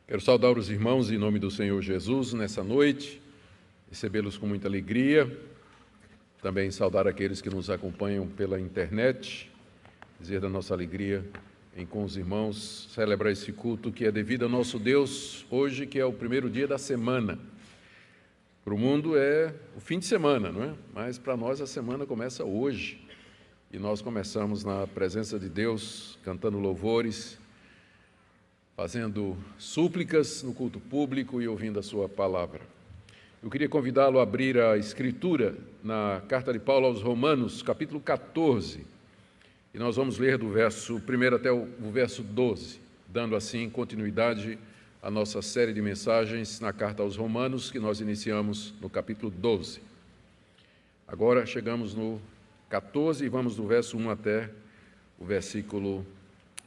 Quero saudar os irmãos em nome do Senhor Jesus nessa noite, recebê-los com muita alegria, também saudar aqueles que nos acompanham pela internet, dizer da nossa alegria em com os irmãos, celebrar esse culto que é devido ao nosso Deus, hoje que é o primeiro dia da semana. Para o mundo é o fim de semana, não é? Mas para nós a semana começa hoje, e nós começamos na presença de Deus, cantando louvores, fazendo súplicas no culto público e ouvindo a sua palavra. Eu queria convidá-lo a abrir a Escritura na carta de Paulo aos Romanos, capítulo 14, e nós vamos ler do verso 1 até o verso 12, dando assim continuidade à nossa série de mensagens na carta aos Romanos, que nós iniciamos no capítulo 12. Agora chegamos no 14 e vamos do verso 1 até o versículo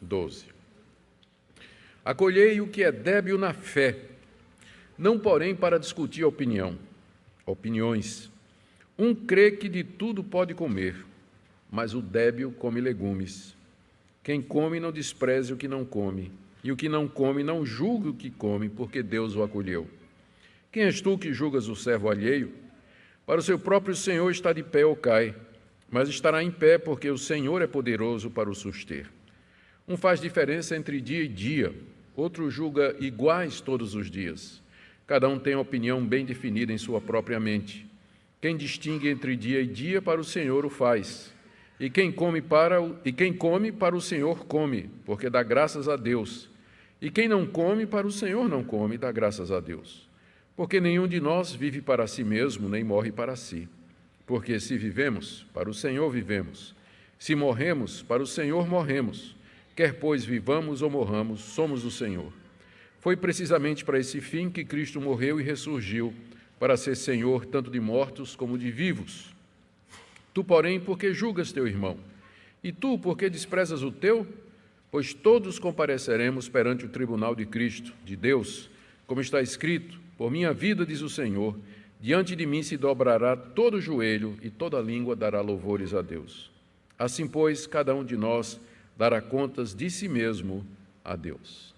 12. Acolhei o que é débil na fé, não porém para discutir opiniões. Um crê que de tudo pode comer, mas o débil come legumes. Quem come não despreze o que não come, e o que não come não julgue o que come, porque Deus o acolheu. Quem és tu que julgas o servo alheio? Para o seu próprio Senhor está de pé ou cai, mas estará em pé porque o Senhor é poderoso para o suster. Um faz diferença entre dia e dia, outro julga iguais todos os dias. Cada um tem opinião bem definida em sua própria mente. Quem distingue entre dia e dia, para o Senhor o faz. E quem come para o Senhor come, porque dá graças a Deus. E quem não come, para o Senhor não come, dá graças a Deus. Porque nenhum de nós vive para si mesmo, nem morre para si. Porque se vivemos, para o Senhor vivemos. Se morremos, para o Senhor morremos. Quer, pois, vivamos ou morramos, somos do Senhor. Foi precisamente para esse fim que Cristo morreu e ressurgiu, para ser Senhor tanto de mortos como de vivos. Tu, porém, por que julgas teu irmão? E tu, por que desprezas o teu? Pois todos compareceremos perante o tribunal de Cristo, de Deus, como está escrito: por minha vida, diz o Senhor, diante de mim se dobrará todo joelho e toda língua dará louvores a Deus. Assim, pois, cada um de nós dará contas de si mesmo a Deus.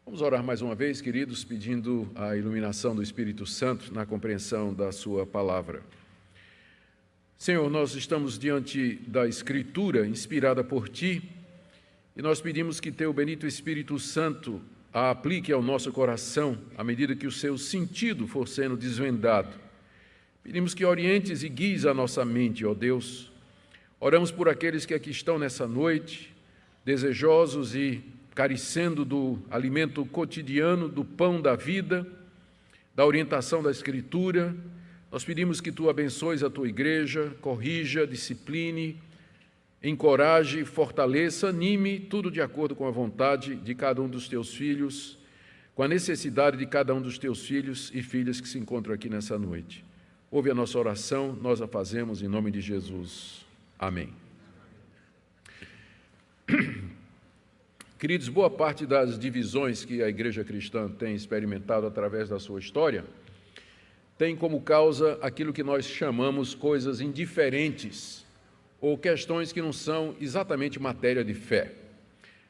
Vamos orar mais uma vez, queridos, pedindo a iluminação do Espírito Santo na compreensão da sua palavra. Senhor, nós estamos diante da Escritura inspirada por Ti e nós pedimos que Teu bendito Espírito Santo a aplique ao nosso coração à medida que o seu sentido for sendo desvendado. Pedimos que orientes e guies a nossa mente, ó Deus. Oramos por aqueles que aqui estão nessa noite, desejosos e carecendo do alimento cotidiano, do pão da vida, da orientação da Escritura. Nós pedimos que Tu abençoes a Tua igreja, corrija, discipline, encoraje, fortaleça, anime, tudo de acordo com a vontade de cada um dos Teus filhos, com a necessidade de cada um dos Teus filhos e filhas que se encontram aqui nessa noite. Ouve a nossa oração, nós a fazemos em nome de Jesus. Amém. Queridos, boa parte das divisões que a igreja cristã tem experimentado através da sua história tem como causa aquilo que nós chamamos coisas indiferentes ou questões que não são exatamente matéria de fé.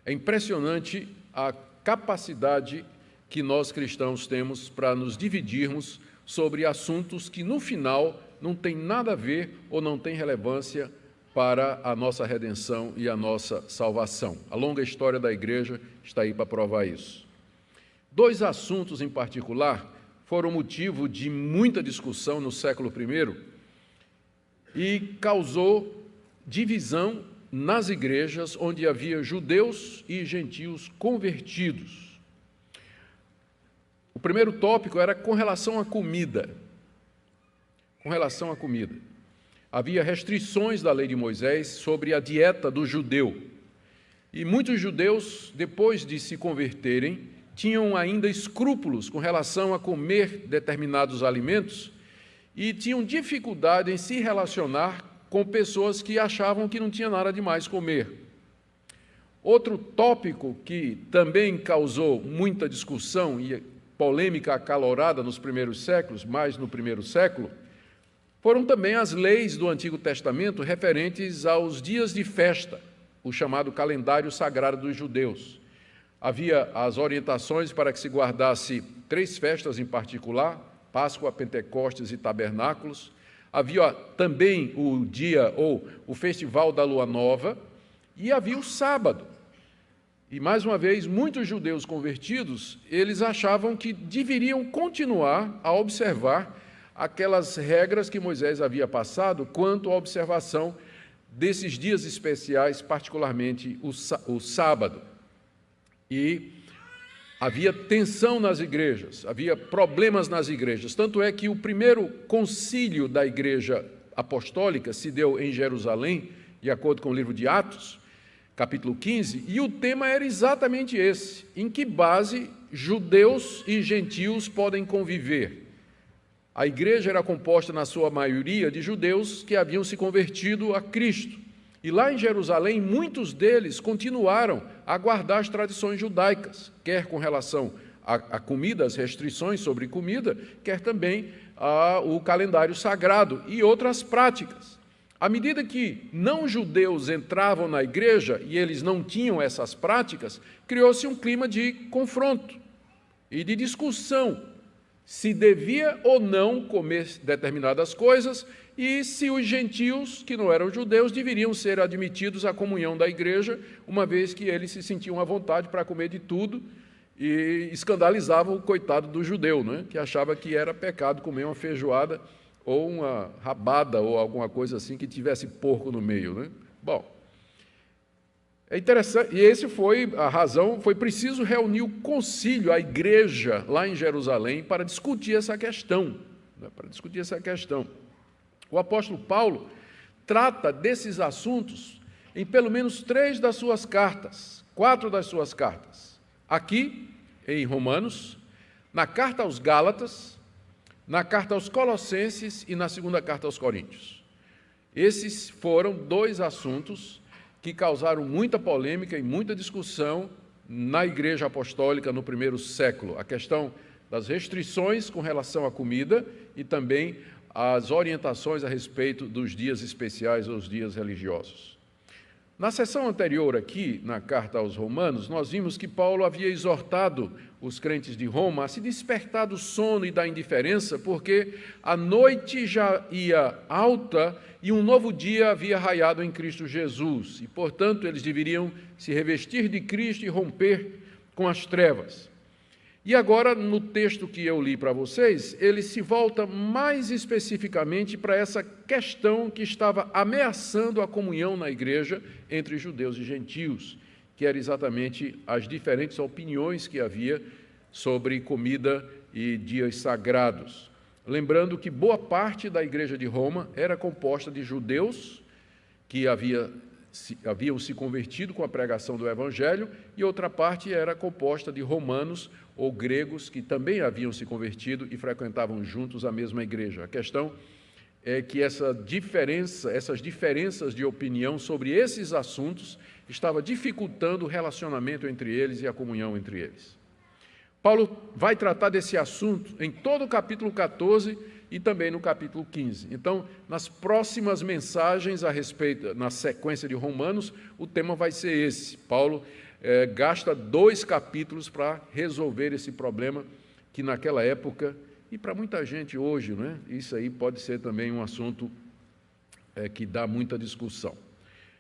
É impressionante a capacidade que nós cristãos temos para nos dividirmos sobre assuntos que no final não tem nada a ver ou não tem relevância para a nossa redenção e a nossa salvação. A longa história da igreja está aí para provar isso. Dois assuntos em particular foram motivo de muita discussão no século I e causou divisão nas igrejas onde havia judeus e gentios convertidos. O primeiro tópico era com relação à comida. Havia restrições da lei de Moisés sobre a dieta do judeu. E muitos judeus, depois de se converterem, tinham ainda escrúpulos com relação a comer determinados alimentos e tinham dificuldade em se relacionar com pessoas que achavam que não tinha nada demais comer. Outro tópico que também causou muita discussão e polêmica acalorada nos primeiros séculos, mais no primeiro século, foram também as leis do Antigo Testamento referentes aos dias de festa, o chamado calendário sagrado dos judeus. Havia as orientações para que se guardasse 3 festas em particular: Páscoa, Pentecostes e Tabernáculos. Havia também o dia ou o Festival da Lua Nova, e havia o sábado. E, mais uma vez, muitos judeus convertidos, eles achavam que deveriam continuar a observar aquelas regras que Moisés havia passado quanto à observação desses dias especiais, particularmente o sábado. E havia tensão nas igrejas, havia problemas nas igrejas. Tanto é que o primeiro concílio da Igreja Apostólica se deu em Jerusalém, de acordo com o livro de Atos, capítulo 15, e o tema era exatamente esse: em que base judeus e gentios podem conviver. A igreja era composta, na sua maioria, de judeus que haviam se convertido a Cristo. E lá em Jerusalém, muitos deles continuaram a guardar as tradições judaicas, quer com relação à comida, as restrições sobre comida, quer também ao calendário sagrado e outras práticas. À medida que não-judeus entravam na igreja e eles não tinham essas práticas, criou-se um clima de confronto e de discussão se devia ou não comer determinadas coisas e se os gentios, que não eram judeus, deveriam ser admitidos à comunhão da igreja, uma vez que eles se sentiam à vontade para comer de tudo e escandalizavam o coitado do judeu, né, que achava que era pecado comer uma feijoada ou uma rabada ou alguma coisa assim que tivesse porco no meio, né? Bom, é interessante, e esse foi a razão, foi preciso reunir o concílio, a igreja lá em Jerusalém, para discutir essa questão, né? O apóstolo Paulo trata desses assuntos em pelo menos 3 das suas cartas, 4 das suas cartas. Aqui, em Romanos, na carta aos Gálatas, na carta aos Colossenses e na segunda carta aos Coríntios. Esses foram 2 assuntos que causaram muita polêmica e muita discussão na Igreja Apostólica no primeiro século. A questão das restrições com relação à comida e também as orientações a respeito dos dias especiais ou os dias religiosos. Na sessão anterior aqui, na carta aos Romanos, nós vimos que Paulo havia exortado os crentes de Roma a se despertar do sono e da indiferença, porque a noite já ia alta e um novo dia havia raiado em Cristo Jesus, e, portanto, eles deveriam se revestir de Cristo e romper com as trevas. E agora, no texto que eu li para vocês, ele se volta mais especificamente para essa questão que estava ameaçando a comunhão na igreja entre judeus e gentios, que era exatamente as diferentes opiniões que havia sobre comida e dias sagrados. Lembrando que boa parte da igreja de Roma era composta de judeus que haviam se convertido com a pregação do Evangelho, e outra parte era composta de romanos ou gregos que também haviam se convertido e frequentavam juntos a mesma igreja. A questão é que essas diferenças de opinião sobre esses assuntos estava dificultando o relacionamento entre eles e a comunhão entre eles. Paulo vai tratar desse assunto em todo o capítulo 14 e também no capítulo 15. Então, nas próximas mensagens a respeito, na sequência de Romanos, o tema vai ser esse. Paulo gasta 2 capítulos para resolver esse problema que naquela época, e para muita gente hoje, né, isso aí pode ser também um assunto que dá muita discussão.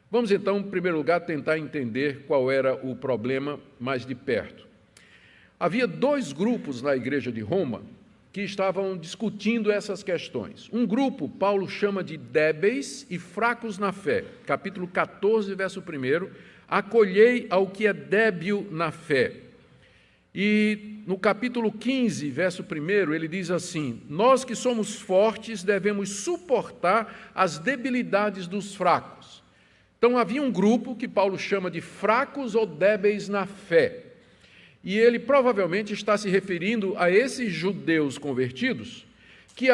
Vamos então, em primeiro lugar, tentar entender qual era o problema mais de perto. Havia 2 grupos na igreja de Roma que estavam discutindo essas questões. Um grupo, Paulo chama de débeis e fracos na fé. Capítulo 14, verso 1, acolhei ao que é débil na fé. E no capítulo 15, verso 1, ele diz assim: nós que somos fortes devemos suportar as debilidades dos fracos. Então havia um grupo que Paulo chama de fracos ou débeis na fé. E ele provavelmente está se referindo a esses judeus convertidos que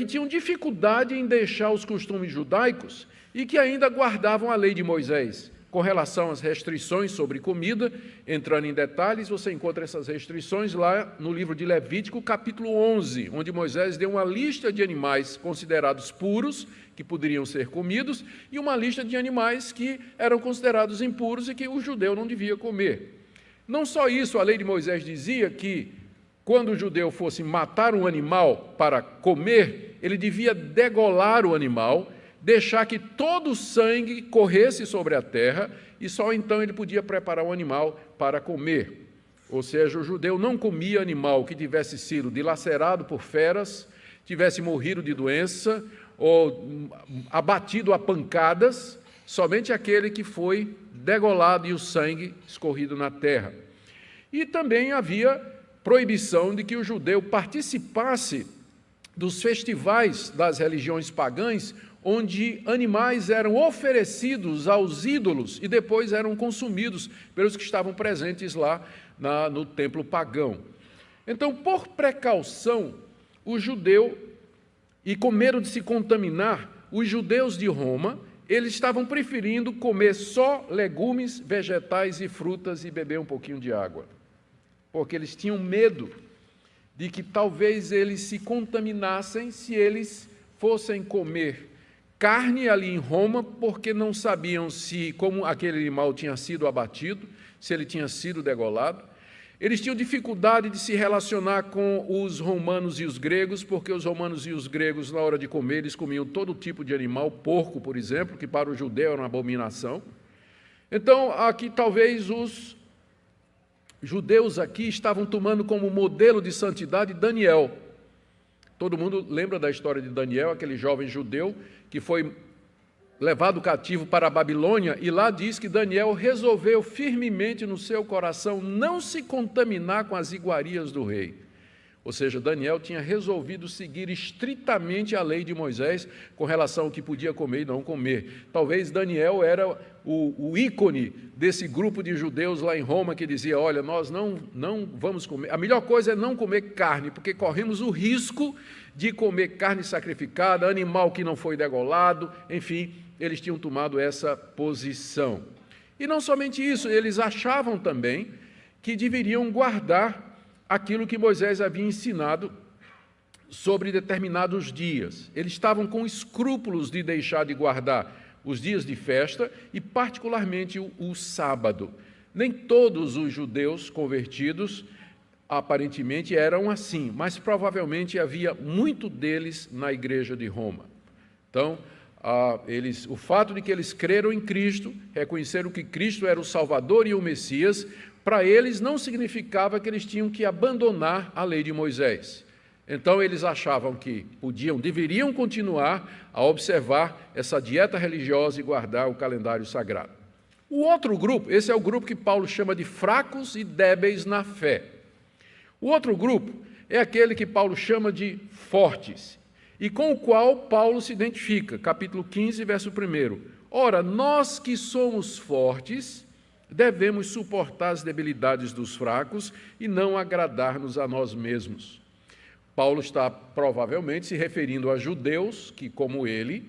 tinham dificuldade em deixar os costumes judaicos e que ainda guardavam a lei de Moisés. Com relação às restrições sobre comida, entrando em detalhes, você encontra essas restrições lá no livro de Levítico, capítulo 11, onde Moisés deu uma lista de animais considerados puros, que poderiam ser comidos, e uma lista de animais que eram considerados impuros e que o judeu não devia comer. Não só isso, a lei de Moisés dizia que, quando o judeu fosse matar um animal para comer, ele devia degolar o animal, deixar que todo o sangue corresse sobre a terra, e só então ele podia preparar o animal para comer. Ou seja, o judeu não comia animal que tivesse sido dilacerado por feras, tivesse morrido de doença ou abatido a pancadas, somente aquele que foi degolado e o sangue escorrido na terra. E também havia proibição de que o judeu participasse dos festivais das religiões pagãs, onde animais eram oferecidos aos ídolos e depois eram consumidos pelos que estavam presentes lá no templo pagão. Então, por precaução, o judeu, e com medo de se contaminar, os judeus de Roma, eles estavam preferindo comer só legumes, vegetais e frutas e beber um pouquinho de água, porque eles tinham medo de que talvez eles se contaminassem se eles fossem comer carne ali em Roma, porque não sabiam se, como aquele animal tinha sido abatido, se ele tinha sido degolado. Eles tinham dificuldade de se relacionar com os romanos e os gregos, porque os romanos e os gregos, na hora de comer, eles comiam todo tipo de animal, porco, por exemplo, que para o judeu era uma abominação. Então, aqui talvez os judeus aqui estavam tomando como modelo de santidade Daniel. Todo mundo lembra da história de Daniel, aquele jovem judeu que foi levado cativo para a Babilônia, e lá diz que Daniel resolveu firmemente no seu coração não se contaminar com as iguarias do rei. Ou seja, Daniel tinha resolvido seguir estritamente a lei de Moisés com relação ao que podia comer e não comer. Talvez Daniel era o ícone desse grupo de judeus lá em Roma que dizia, olha, nós não vamos comer, a melhor coisa é não comer carne, porque corremos o risco de comer carne sacrificada, animal que não foi degolado, enfim, eles tinham tomado essa posição. E não somente isso, eles achavam também que deveriam guardar aquilo que Moisés havia ensinado sobre determinados dias. Eles estavam com escrúpulos de deixar de guardar os dias de festa e, particularmente, o sábado. Nem todos os judeus convertidos, aparentemente, eram assim, mas provavelmente havia muito deles na igreja de Roma. Então, o fato de que eles creram em Cristo, reconheceram que Cristo era o Salvador e o Messias, para eles não significava que eles tinham que abandonar a lei de Moisés. Então eles achavam que deveriam continuar a observar essa dieta religiosa e guardar o calendário sagrado. O outro grupo, esse é o grupo que Paulo chama de fracos e débeis na fé. O outro grupo é aquele que Paulo chama de fortes, e com o qual Paulo se identifica, capítulo 15, verso 1. Ora, nós que somos fortes, devemos suportar as debilidades dos fracos e não agradar-nos a nós mesmos. Paulo está provavelmente se referindo a judeus que, como ele,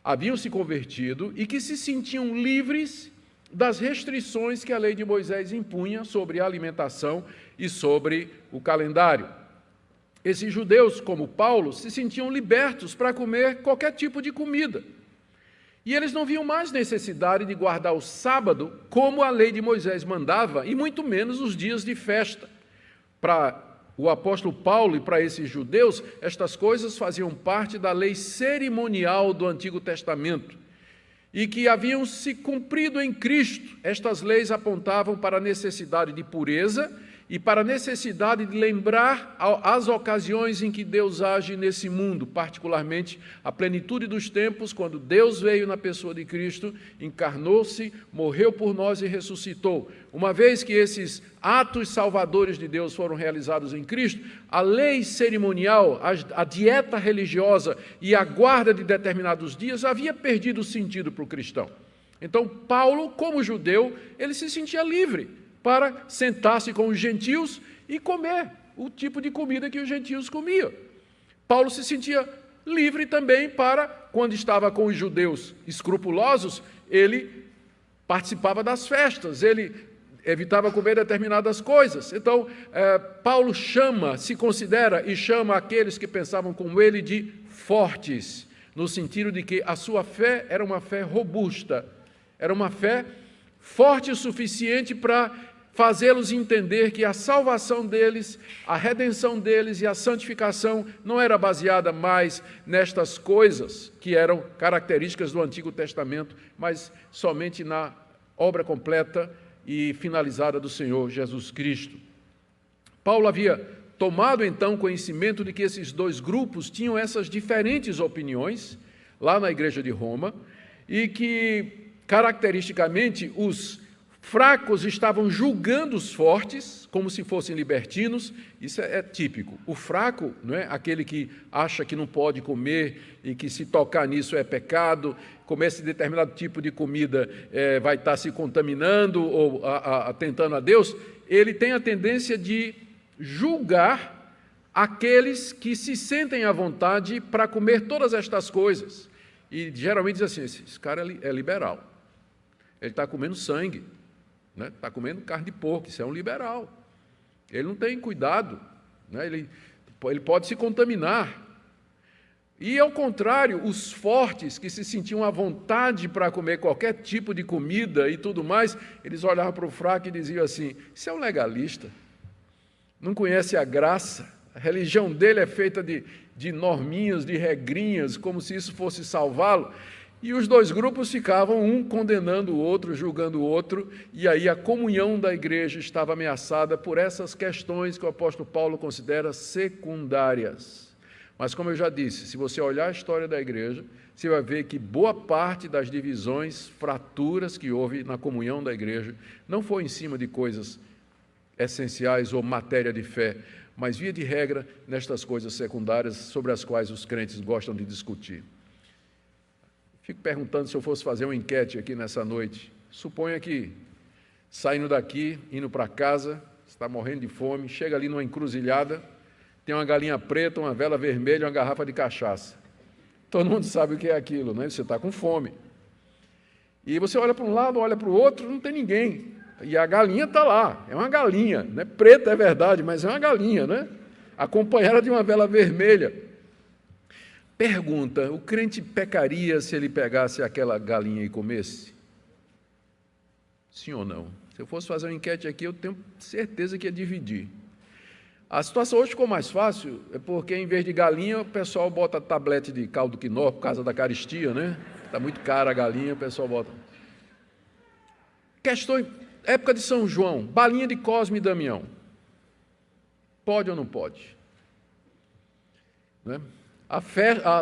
haviam se convertido e que se sentiam livres das restrições que a lei de Moisés impunha sobre a alimentação e sobre o calendário. Esses judeus, como Paulo, se sentiam libertos para comer qualquer tipo de comida. E eles não viam mais necessidade de guardar o sábado como a lei de Moisés mandava, e muito menos os dias de festa. Para o apóstolo Paulo e para esses judeus, estas coisas faziam parte da lei cerimonial do Antigo Testamento, e que haviam se cumprido em Cristo. Estas leis apontavam para a necessidade de pureza e para a necessidade de lembrar as ocasiões em que Deus age nesse mundo, particularmente a plenitude dos tempos, quando Deus veio na pessoa de Cristo, encarnou-se, morreu por nós e ressuscitou. Uma vez que esses atos salvadores de Deus foram realizados em Cristo, a lei cerimonial, a dieta religiosa e a guarda de determinados dias havia perdido o sentido para o cristão. Então, Paulo, como judeu, ele se sentia livre para sentar-se com os gentios e comer o tipo de comida que os gentios comiam. Paulo se sentia livre também para, quando estava com os judeus escrupulosos, ele participava das festas, ele evitava comer determinadas coisas. Então, Paulo se considera e chama aqueles que pensavam como ele de fortes, no sentido de que a sua fé era uma fé robusta, era uma fé forte o suficiente para fazê-los entender que a salvação deles, a redenção deles e a santificação não era baseada mais nestas coisas que eram características do Antigo Testamento, mas somente na obra completa e finalizada do Senhor Jesus Cristo. Paulo havia tomado então conhecimento de que esses dois grupos tinham essas diferentes opiniões lá na igreja de Roma e que, caracteristicamente, os fracos estavam julgando os fortes como se fossem libertinos. Isso é típico. O fraco, não é aquele que acha que não pode comer e que se tocar nisso é pecado, comer esse determinado tipo de comida vai estar se contaminando ou atentando a Deus. Ele tem a tendência de julgar aqueles que se sentem à vontade para comer todas estas coisas. E geralmente diz assim, esse cara é liberal, ele está comendo sangue, está comendo carne de porco, isso é um liberal, ele não tem cuidado, ele pode se contaminar. E, ao contrário, os fortes, que se sentiam à vontade para comer qualquer tipo de comida e tudo mais, eles olhavam para o fraco e diziam assim, isso é um legalista, não conhece a graça, a religião dele é feita de norminhas, de regrinhas, como se isso fosse salvá-lo. E os dois grupos ficavam, um condenando o outro, julgando o outro, e aí a comunhão da igreja estava ameaçada por essas questões que o apóstolo Paulo considera secundárias. Mas, como eu já disse, se você olhar a história da igreja, você vai ver que boa parte das divisões, fraturas que houve na comunhão da igreja, não foi em cima de coisas essenciais ou matéria de fé, mas, via de regra, nestas coisas secundárias sobre as quais os crentes gostam de discutir. Fico perguntando se eu fosse fazer uma enquete aqui nessa noite. Suponha que, saindo daqui, indo para casa, está morrendo de fome, chega ali numa encruzilhada, tem uma galinha preta, uma vela vermelha e uma garrafa de cachaça. Todo mundo sabe o que é aquilo, né? Você está com fome. E você olha para um lado, olha para o outro, não tem ninguém. E a galinha está lá, é uma galinha, né? Preta é verdade, mas é uma galinha, né? Acompanhada de uma vela vermelha. Pergunta, o crente pecaria se ele pegasse aquela galinha e comesse? Sim ou não? Se eu fosse fazer uma enquete aqui, eu tenho certeza que ia dividir. A situação hoje ficou mais fácil, porque em vez de galinha, o pessoal bota tablete de caldo quinó por causa da caristia, né? Está muito cara a galinha, o pessoal bota. Questão, época de São João, balinha de Cosme e Damião. Pode ou não pode? Né?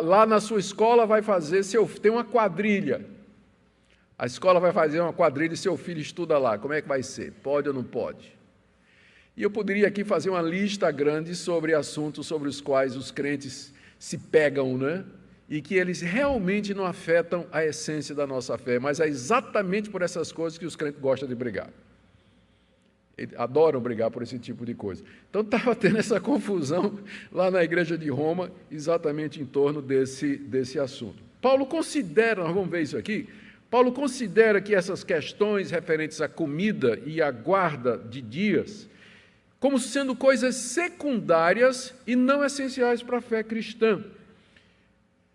Lá na sua escola vai fazer, tem uma quadrilha. A escola vai fazer uma quadrilha e seu filho estuda lá. Como é que vai ser? Pode ou não pode? E eu poderia aqui fazer uma lista grande sobre assuntos sobre os quais os crentes se pegam, né? E que eles realmente não afetam a essência da nossa fé, mas é exatamente por essas coisas que os crentes gostam de brigar. Eles adoram brigar por esse tipo de coisa. Então, estava tendo essa confusão lá na igreja de Roma, exatamente em torno desse assunto. Paulo considera, nós vamos ver isso aqui, Paulo considera que essas questões referentes à comida e à guarda de dias, como sendo coisas secundárias e não essenciais para a fé cristã.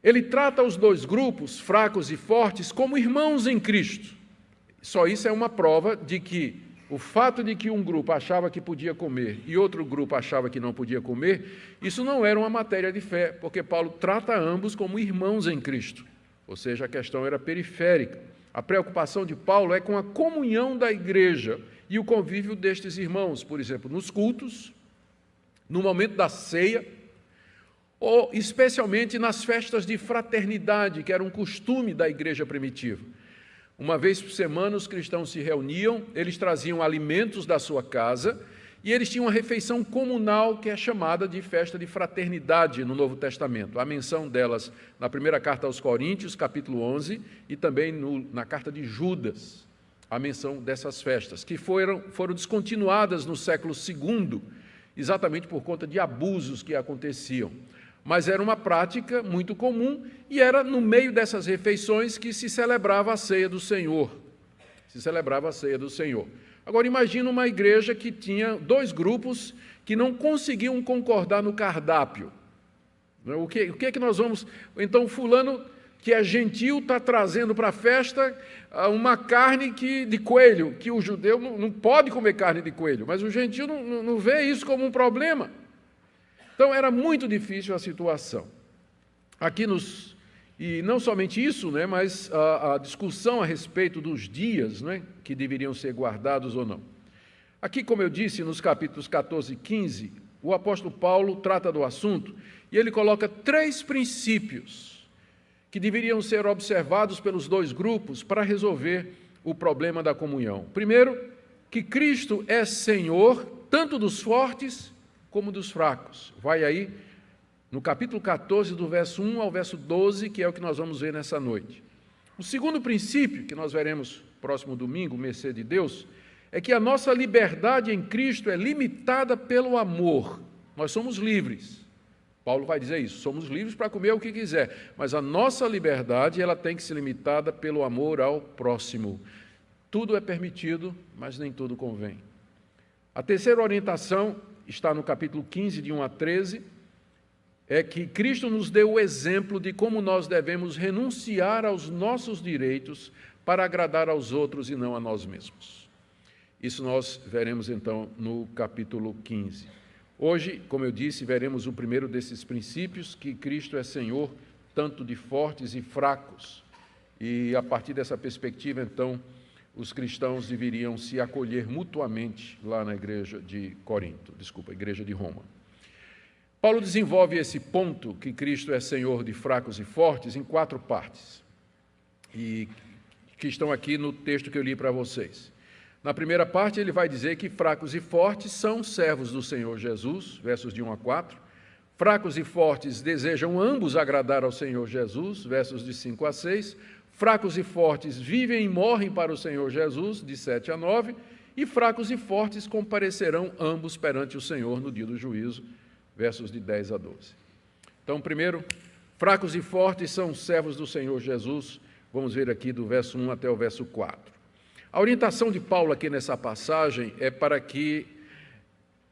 Ele trata os dois grupos, fracos e fortes, como irmãos em Cristo. Só isso é uma prova de que o fato de que um grupo achava que podia comer e outro grupo achava que não podia comer, isso não era uma matéria de fé, porque Paulo trata ambos como irmãos em Cristo. Ou seja, a questão era periférica. A preocupação de Paulo é com a comunhão da igreja e o convívio destes irmãos, por exemplo, nos cultos, no momento da ceia, ou especialmente nas festas de fraternidade, que era um costume da igreja primitiva. Uma vez por semana os cristãos se reuniam, eles traziam alimentos da sua casa e eles tinham uma refeição comunal que é chamada de festa de fraternidade no Novo Testamento. Há menção delas na primeira carta aos Coríntios, capítulo 11, e também na carta de Judas, a menção dessas festas, que foram descontinuadas no século II, exatamente por conta de abusos que aconteciam. Mas era uma prática muito comum e era no meio dessas refeições que se celebrava a ceia do Senhor. Agora, imagina uma igreja que tinha dois grupos que não conseguiam concordar no cardápio. O que é que nós vamos... Então, fulano que é gentil está trazendo para a festa uma carne de coelho, que o judeu não pode comer carne de coelho, mas o gentil não vê isso como um problema. Então era muito difícil a situação. E não somente isso, né, mas a discussão a respeito dos dias, né, que deveriam ser guardados ou não. Aqui, como eu disse, nos capítulos 14 e 15, o apóstolo Paulo trata do assunto e ele coloca 3 princípios que deveriam ser observados pelos 2 grupos para resolver o problema da comunhão. Primeiro, que Cristo é Senhor tanto dos fortes como dos fracos. Vai aí no capítulo 14, do verso 1 ao verso 12, que é o que nós vamos ver nessa noite. O segundo princípio, que nós veremos próximo domingo, mercê de Deus, é que a nossa liberdade em Cristo é limitada pelo amor. Nós somos livres. Paulo vai dizer isso, somos livres para comer o que quiser, mas a nossa liberdade ela tem que ser limitada pelo amor ao próximo. Tudo é permitido, mas nem tudo convém. A terceira orientação está no capítulo 15, de 1 a 13, é que Cristo nos deu o exemplo de como nós devemos renunciar aos nossos direitos para agradar aos outros e não a nós mesmos. Isso nós veremos então no capítulo 15. Hoje, como eu disse, veremos o primeiro desses princípios, que Cristo é Senhor tanto de fortes e fracos. E a partir dessa perspectiva, então, os cristãos deveriam se acolher mutuamente lá na igreja de igreja de Roma. Paulo desenvolve esse ponto, que Cristo é Senhor de fracos e fortes, em 4 partes, e que estão aqui no texto que eu li para vocês. Na primeira parte, ele vai dizer que fracos e fortes são servos do Senhor Jesus, versos de 1 a 4. Fracos e fortes desejam ambos agradar ao Senhor Jesus, versos de 5 a 6. Fracos e fortes vivem e morrem para o Senhor Jesus, de 7 a 9. E fracos e fortes comparecerão ambos perante o Senhor no dia do juízo, versos de 10 a 12. Então, primeiro, fracos e fortes são servos do Senhor Jesus. Vamos ver aqui do verso 1 até o verso 4. A orientação de Paulo aqui nessa passagem é para que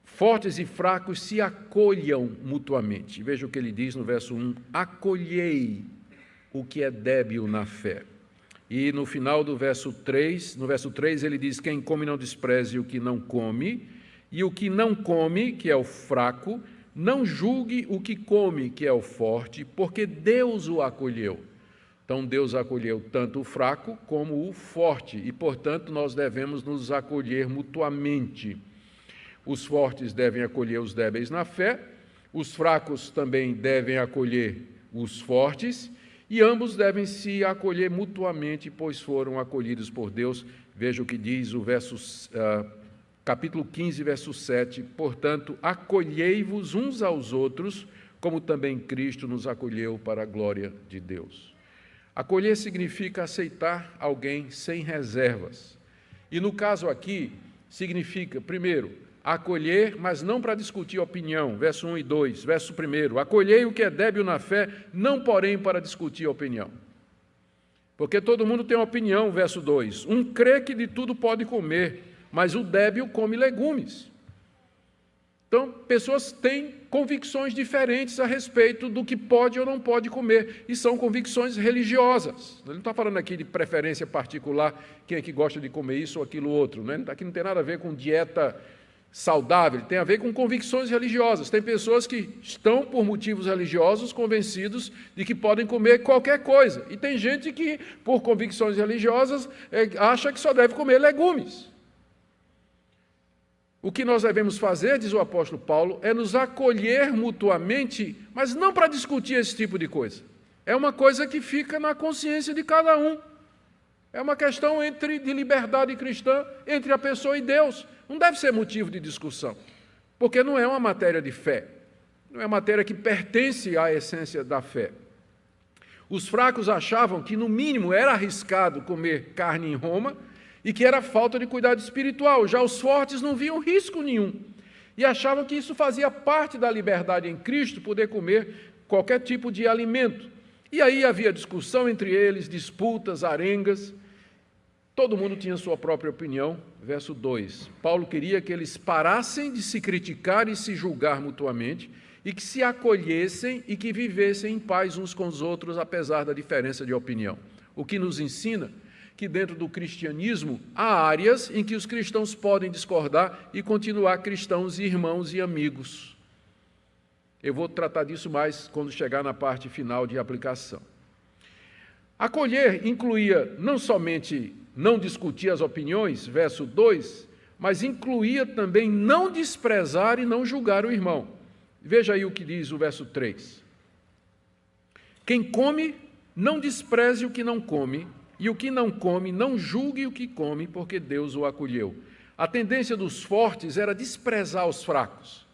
fortes e fracos se acolham mutuamente. Veja o que ele diz no verso 1, acolhei o que é débil na fé. E no final do verso 3, ele diz, quem come não despreze o que não come, e o que não come, que é o fraco, não julgue o que come, que é o forte, porque Deus o acolheu. Então, Deus acolheu tanto o fraco como o forte, e, portanto, nós devemos nos acolher mutuamente. Os fortes devem acolher os débeis na fé, os fracos também devem acolher os fortes, e ambos devem se acolher mutuamente, pois foram acolhidos por Deus. Veja o que diz o capítulo 15, verso 7. Portanto, acolhei-vos uns aos outros, como também Cristo nos acolheu para a glória de Deus. Acolher significa aceitar alguém sem reservas. E no caso aqui, significa, primeiro, acolher, mas não para discutir opinião, verso 1 e 2. Verso 1, acolhei o que é débil na fé, não porém para discutir opinião. Porque todo mundo tem uma opinião, verso 2. Um crê que de tudo pode comer, mas o débil come legumes. Então, pessoas têm convicções diferentes a respeito do que pode ou não pode comer, e são convicções religiosas. Ele não está falando aqui de preferência particular, quem é que gosta de comer isso ou aquilo outro. Né? Aqui não tem nada a ver com dieta saudável, tem a ver com convicções religiosas. Tem pessoas que estão, por motivos religiosos, convencidos de que podem comer qualquer coisa. E tem gente que, por convicções religiosas, acha que só deve comer legumes. O que nós devemos fazer, diz o apóstolo Paulo, é nos acolher mutuamente, mas não para discutir esse tipo de coisa. É uma coisa que fica na consciência de cada um. É uma questão de liberdade cristã entre a pessoa e Deus. Não deve ser motivo de discussão, porque não é uma matéria de fé, não é matéria que pertence à essência da fé. Os fracos achavam que, no mínimo, era arriscado comer carne em Roma, e que era falta de cuidado espiritual. Já os fortes não viam risco nenhum e achavam que isso fazia parte da liberdade em Cristo, poder comer qualquer tipo de alimento. E aí havia discussão entre eles, disputas, arengas. Todo mundo tinha sua própria opinião. Verso 2. Paulo queria que eles parassem de se criticar e se julgar mutuamente e que se acolhessem e que vivessem em paz uns com os outros, apesar da diferença de opinião. O que nos ensina que dentro do cristianismo há áreas em que os cristãos podem discordar e continuar cristãos, irmãos e amigos. Eu vou tratar disso mais quando chegar na parte final de aplicação. Acolher incluía não somente não discutir as opiniões, verso 2, mas incluía também não desprezar e não julgar o irmão. Veja aí o que diz o verso 3. Quem come, não despreze o que não come, e o que não come, não julgue o que come, porque Deus o acolheu. A tendência dos fortes era desprezar os fracos.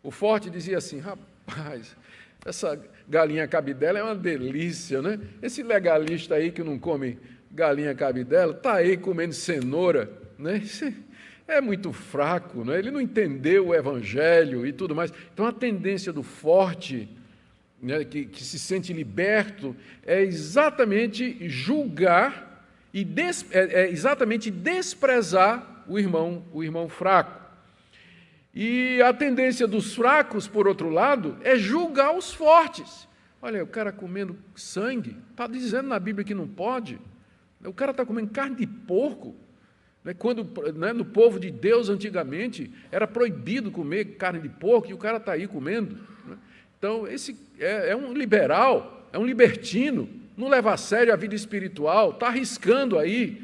O forte dizia assim: rapaz, essa galinha cabidela é uma delícia, né? Esse legalista aí que não come galinha cabidela, está aí comendo cenoura, né? É muito fraco, né? Ele não entendeu o evangelho e tudo mais. Então, a tendência do forte, né, que se sente liberto, é exatamente julgar e exatamente desprezar o irmão fraco. E a tendência dos fracos, por outro lado, é julgar os fortes. Olha, o cara comendo sangue, está dizendo na Bíblia que não pode. O cara está comendo carne de porco. Quando, no povo de Deus, antigamente, era proibido comer carne de porco, e o cara está aí comendo. Então, esse é um liberal, é um libertino, não leva a sério a vida espiritual, está arriscando aí,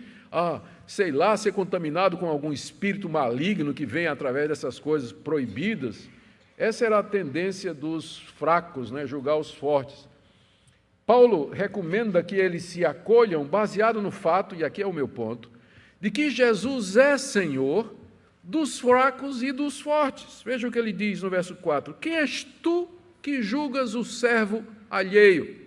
sei lá, ser contaminado com algum espírito maligno que vem através dessas coisas proibidas. Essa era a tendência dos fracos, né, julgar os fortes. Paulo recomenda que eles se acolham baseado no fato, e aqui é o meu ponto, de que Jesus é Senhor dos fracos e dos fortes. Veja o que ele diz no verso 4. Quem és tu que julgas o servo alheio?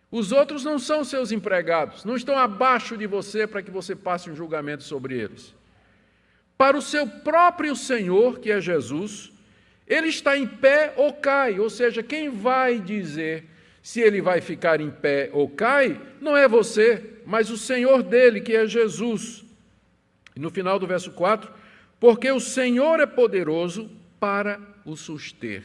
Os outros não são seus empregados, não estão abaixo de você para que você passe um julgamento sobre eles. Para o seu próprio Senhor, que é Jesus, ele está em pé ou cai, ou seja, quem vai dizer se ele vai ficar em pé ou cai, não é você, mas o Senhor dele, que é Jesus. E no final do verso 4, porque o Senhor é poderoso para o suster.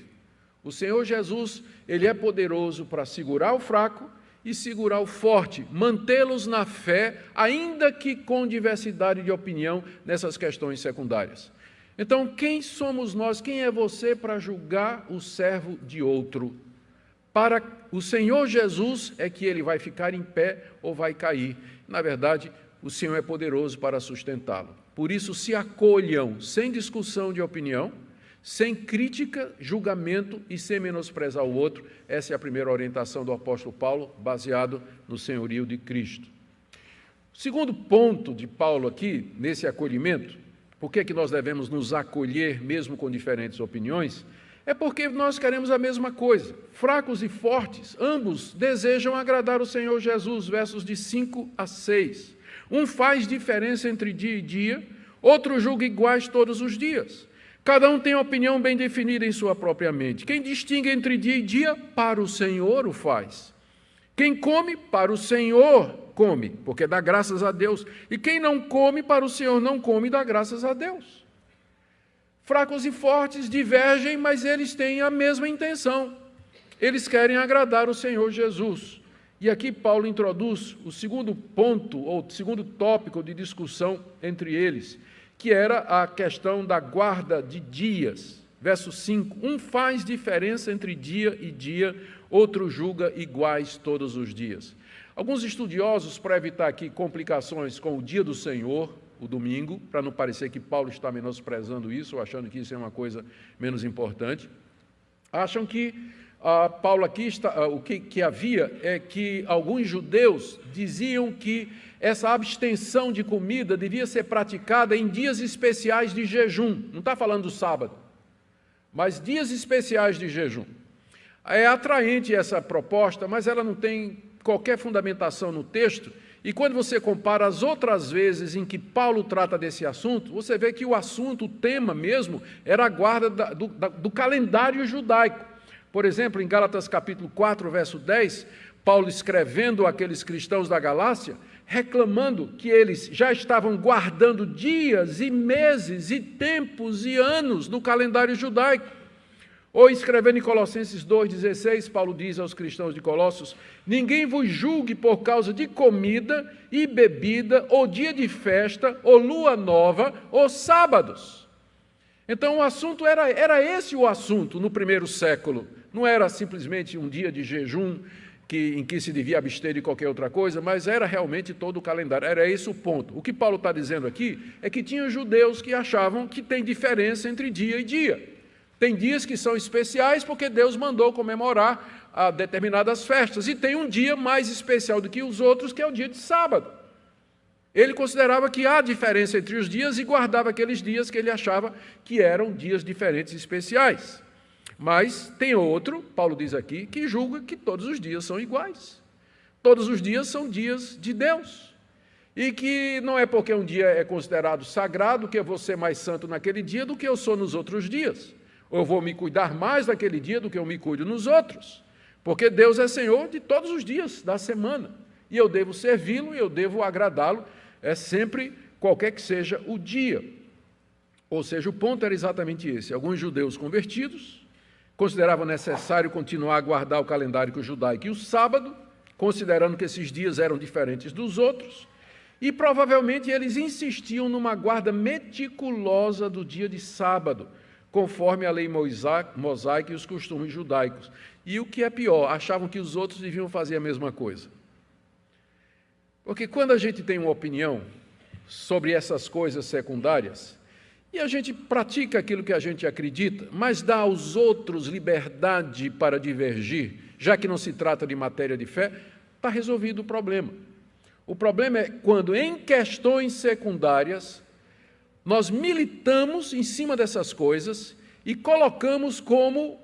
O Senhor Jesus, ele é poderoso para segurar o fraco e segurar o forte, mantê-los na fé, ainda que com diversidade de opinião nessas questões secundárias. Então, quem somos nós, quem é você para julgar o servo de outro? Para o Senhor Jesus é que ele vai ficar em pé ou vai cair. Na verdade, o Senhor é poderoso para sustentá-lo. Por isso, se acolham sem discussão de opinião, sem crítica, julgamento e sem menosprezar o outro. Essa é a primeira orientação do apóstolo Paulo, baseado no senhorio de Cristo. O segundo ponto de Paulo aqui, nesse acolhimento, por que nós devemos nos acolher mesmo com diferentes opiniões? É porque nós queremos a mesma coisa. Fracos e fortes, ambos desejam agradar o Senhor Jesus, versos de 5 a 6. Um faz diferença entre dia e dia, outro julga iguais todos os dias. Cada um tem opinião bem definida em sua própria mente. Quem distingue entre dia e dia, para o Senhor o faz. Quem come, para o Senhor come, porque dá graças a Deus. E quem não come, para o Senhor não come, dá graças a Deus. Fracos e fortes divergem, mas eles têm a mesma intenção. Eles querem agradar o Senhor Jesus. E aqui Paulo introduz o segundo ponto, ou segundo tópico de discussão entre eles, que era a questão da guarda de dias. Verso 5, um faz diferença entre dia e dia, outro julga iguais todos os dias. Alguns estudiosos, para evitar aqui complicações com o dia do Senhor, o domingo, para não parecer que Paulo está menosprezando isso, ou achando que isso é uma coisa menos importante, acham que Paulo aqui está, o que havia é que alguns judeus diziam que essa abstenção de comida devia ser praticada em dias especiais de jejum. Não está falando do sábado, mas dias especiais de jejum. É atraente essa proposta, mas ela não tem qualquer fundamentação no texto. E quando você compara as outras vezes em que Paulo trata desse assunto, você vê que o assunto, o tema mesmo, era a guarda do calendário judaico. Por exemplo, em Gálatas capítulo 4, verso 10, Paulo escrevendo àqueles cristãos da Galácia, reclamando que eles já estavam guardando dias e meses e tempos e anos no calendário judaico. Ou escrevendo em Colossenses 2,16, Paulo diz aos cristãos de Colossos: ninguém vos julgue por causa de comida e bebida, ou dia de festa, ou lua nova, ou sábados. Então o assunto era esse o assunto no primeiro século. Não era simplesmente um dia de jejum em que se devia abster de qualquer outra coisa, mas era realmente todo o calendário. Era esse o ponto. O que Paulo está dizendo aqui é que tinha judeus que achavam que tem diferença entre dia e dia. Tem dias que são especiais porque Deus mandou comemorar determinadas festas. E tem um dia mais especial do que os outros, que é o dia de sábado. Ele considerava que há diferença entre os dias e guardava aqueles dias que ele achava que eram dias diferentes e especiais. Mas tem outro, Paulo diz aqui, que julga que todos os dias são iguais. Todos os dias são dias de Deus. E que não é porque um dia é considerado sagrado que eu vou ser mais santo naquele dia do que eu sou nos outros dias. Ou eu vou me cuidar mais naquele dia do que eu me cuido nos outros. Porque Deus é Senhor de todos os dias da semana. E eu devo servi-lo e eu devo agradá-lo, sempre, qualquer que seja o dia. Ou seja, o ponto era exatamente esse. Alguns judeus convertidos consideravam necessário continuar a guardar o calendário judaico e o sábado, considerando que esses dias eram diferentes dos outros, e provavelmente eles insistiam numa guarda meticulosa do dia de sábado, conforme a lei mosaica e os costumes judaicos. E o que é pior, achavam que os outros deviam fazer a mesma coisa. Porque quando a gente tem uma opinião sobre essas coisas secundárias, e a gente pratica aquilo que a gente acredita, mas dá aos outros liberdade para divergir, já que não se trata de matéria de fé, está resolvido o problema. O problema é quando, em questões secundárias, nós militamos em cima dessas coisas e colocamos como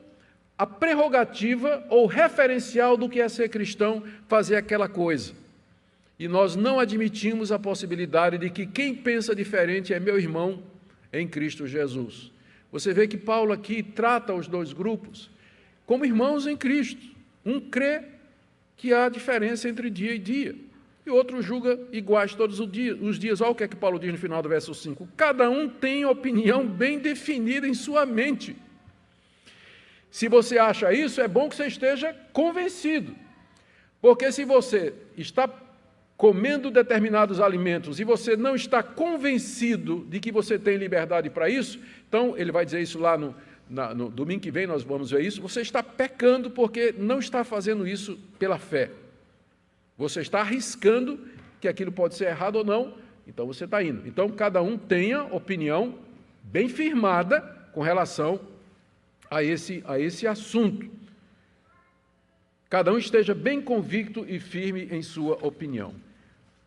a prerrogativa ou referencial do que é ser cristão fazer aquela coisa. E nós não admitimos a possibilidade de que quem pensa diferente é meu irmão em Cristo Jesus. Você vê que Paulo aqui trata os dois grupos como irmãos em Cristo. Um crê que há diferença entre dia e dia, e outro julga iguais todos os dias. Olha o que é que Paulo diz no final do verso 5. Cada um tem opinião bem definida em sua mente. Se você acha isso, é bom que você esteja convencido. Porque se você está comendo determinados alimentos e você não está convencido de que você tem liberdade para isso, então ele vai dizer isso lá no domingo que vem, nós vamos ver isso, você está pecando porque não está fazendo isso pela fé. Você está arriscando que aquilo pode ser errado ou não, então você está indo. Então cada um tenha opinião bem firmada com relação a esse assunto. Cada um esteja bem convicto e firme em sua opinião.